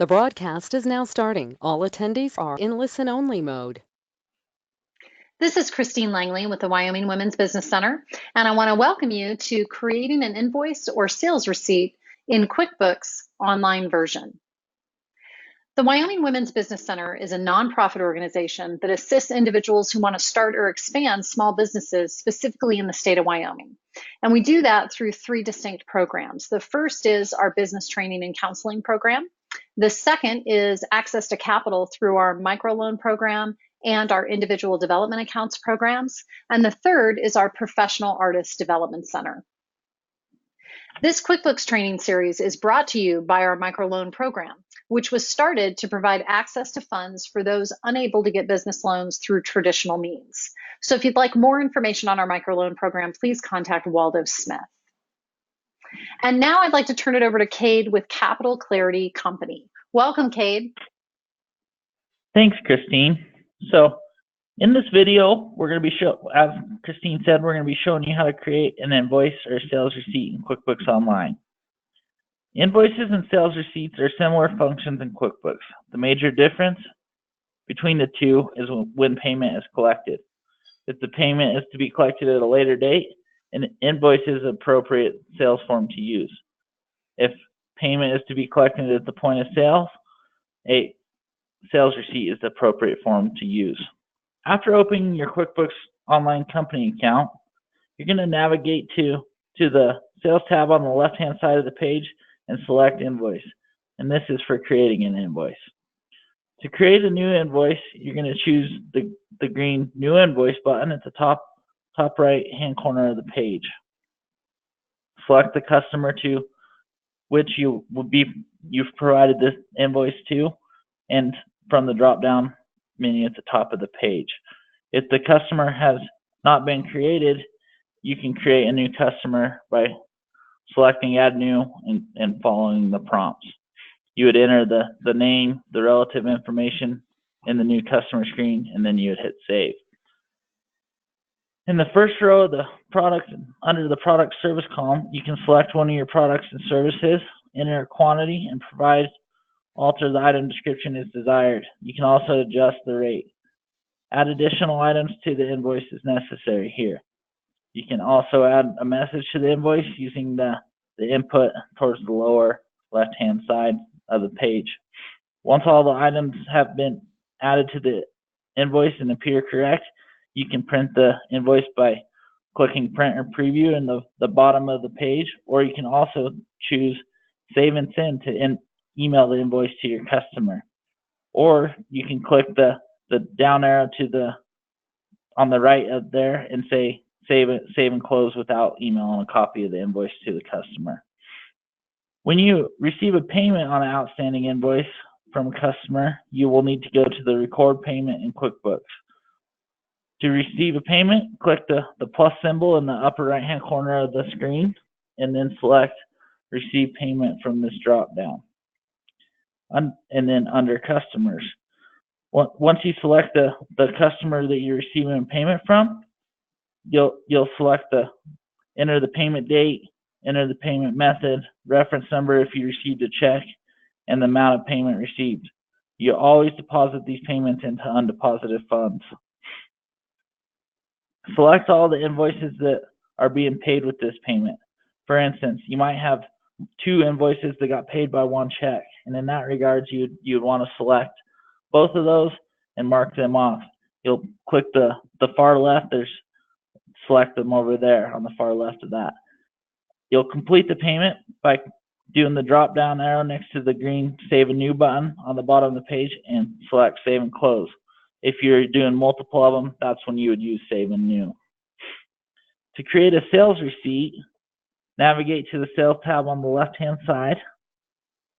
The broadcast is now starting. All attendees are in listen-only mode. This is Christine Langley with the Wyoming Women's Business Center, and I want to welcome you to creating an invoice or sales receipt in QuickBooks online version. The Wyoming Women's Business Center is a nonprofit organization that assists individuals who want to start or expand small businesses specifically in the state of Wyoming. And we do that through three distinct programs. The first is our business training and counseling program. The second is access to capital through our microloan program and our individual development accounts programs. And the third is our professional artist development center. This QuickBooks training series is brought to you by our microloan program, which was started to provide access to funds for those unable to get business loans through traditional means. So if you'd like more information on our microloan program, please contact Waldo Smith. And now I'd like to turn it over to Cade with Capital Clarity Company. Welcome, Cade. Thanks, Christine. So in this video, we're going to be as Christine said, we're going to be showing you how to create an invoice or sales receipt in QuickBooks Online. Invoices and sales receipts are similar functions in QuickBooks. The major difference between the two is when payment is collected. If the payment is to be collected at a later date, an invoice is an appropriate sales form to use. If payment is to be collected at the point of sale, a sales receipt is the appropriate form to use. After opening your QuickBooks Online company account, you're going to navigate to the Sales tab on the left-hand side of the page and select Invoice. And this is for creating an invoice. To create a new invoice, you're going to choose the green New Invoice button at the top right-hand corner of the page. Select the customer to which you've provided this invoice to, and from the drop-down menu at the top of the page. If the customer has not been created, you can create a new customer by selecting Add New and following the prompts. You would enter the name, the relative information in the new customer screen, and then you would hit Save. In the first row of the product, under the product service column, you can select one of your products and services, enter a quantity, and alter the item description as desired. You can also adjust the rate. Add additional items to the invoice as necessary here. You can also add a message to the invoice using the input towards the lower left-hand side of the page. Once all the items have been added to the invoice and appear correct, you can print the invoice by clicking Print or Preview in the bottom of the page, or you can also choose Save and Send to email the invoice to your customer. Or you can click the down arrow on the right of there and say save and close without emailing a copy of the invoice to the customer. When you receive a payment on an outstanding invoice from a customer, you will need to go to the Record Payment in QuickBooks. To receive a payment, click the plus symbol in the upper right-hand corner of the screen, and then select Receive Payment from this drop-down. And then under Customers. Once you select the customer that you're receiving payment from, you'll select enter the payment date, enter the payment method, reference number if you received a check, and the amount of payment received. You always deposit these payments into undeposited funds. Select all the invoices that are being paid with this payment. For instance, you might have two invoices that got paid by one check, and in that regards, you'd want to select both of those and mark them off. You'll click the far left, select them over there on the far left of that. You'll complete the payment by doing the drop down arrow next to the green Save a New button on the bottom of the page and select Save and Close. If you're doing multiple of them, that's when you would use Save and New. To create a sales receipt, navigate to the Sales tab on the left-hand side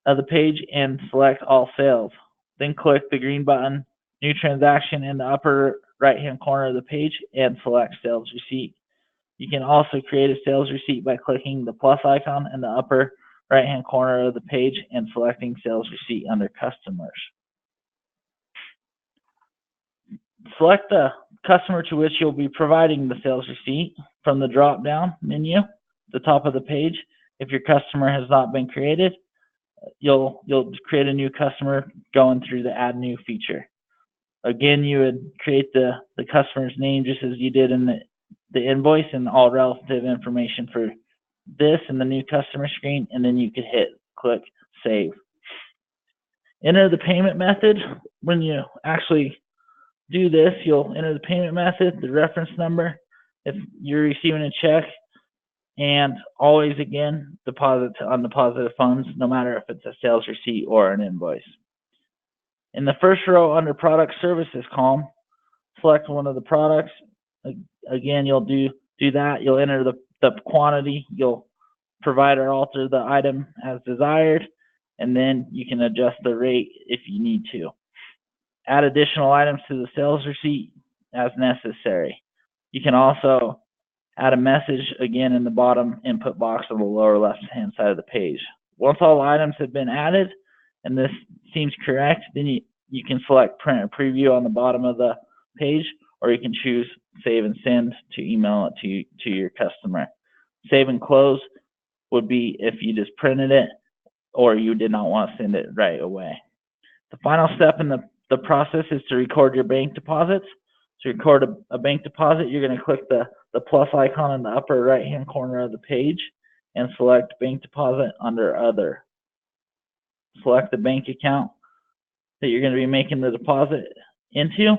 of the page and select All Sales. Then click the green button, New Transaction, in the upper right-hand corner of the page and select Sales Receipt. You can also create a sales receipt by clicking the plus icon in the upper right-hand corner of the page and selecting Sales Receipt under Customers. Select the customer to which you'll be providing the sales receipt from the drop-down menu at the top of the page if your customer has not been created, you'll create a new customer going through the add new feature. Again, you would create the customer's name just as you did in the invoice and all relative information for this and the new customer screen, and then you could click save. Enter the payment method. When you actually do this, you'll enter the payment method, the reference number, if you're receiving a check, and always, again, deposit to undeposited funds, no matter if it's a sales receipt or an invoice. In the first row under product services column, select one of the products. Again, you'll do that. You'll enter the quantity. You'll provide or alter the item as desired, and then you can adjust the rate if you need to. Add additional items to the sales receipt as necessary. You can also add a message, again, in the bottom input box on the lower left-hand side of the page. Once all items have been added, and this seems correct, then you can select print or preview on the bottom of the page, or you can choose save and send to email it to your customer. Save and close would be if you just printed it or you did not want to send it right away. The final step in the process is to record your bank deposits. To record a bank deposit, you're going to click the plus icon in the upper right-hand corner of the page and select bank deposit under other. Select the bank account that you're going to be making the deposit into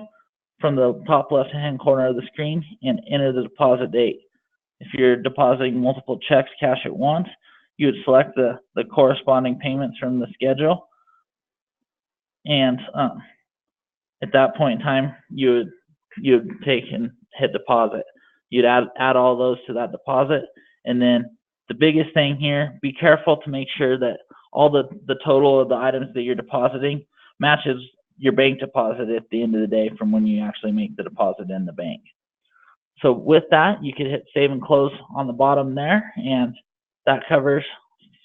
from the top left-hand corner of the screen and enter the deposit date. If you're depositing multiple checks cash at once, you would select the corresponding payments from the schedule, and at that point in time, you would take and hit deposit. You'd add all those to that deposit, and then the biggest thing here, be careful to make sure that all the total of the items that you're depositing matches your bank deposit at the end of the day from when you actually make the deposit in the bank. So with that, you could hit save and close on the bottom there, and that covers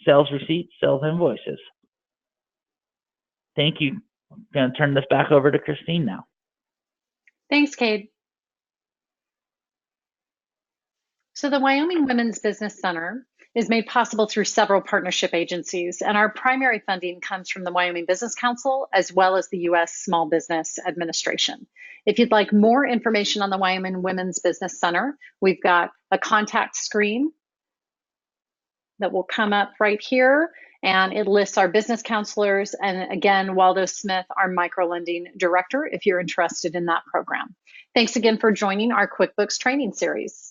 sales receipts, sales invoices. Thank you. I'm going to turn this back over to Christine now. Thanks, Cade. So the Wyoming Women's Business Center is made possible through several partnership agencies, and our primary funding comes from the Wyoming Business Council as well as the U.S. Small Business Administration. If you'd like more information on the Wyoming Women's Business Center, we've got a contact screen that will come up right here, and it lists our business counselors, and again, Waldo Smith, our microlending director, if you're interested in that program. Thanks again for joining our QuickBooks training series.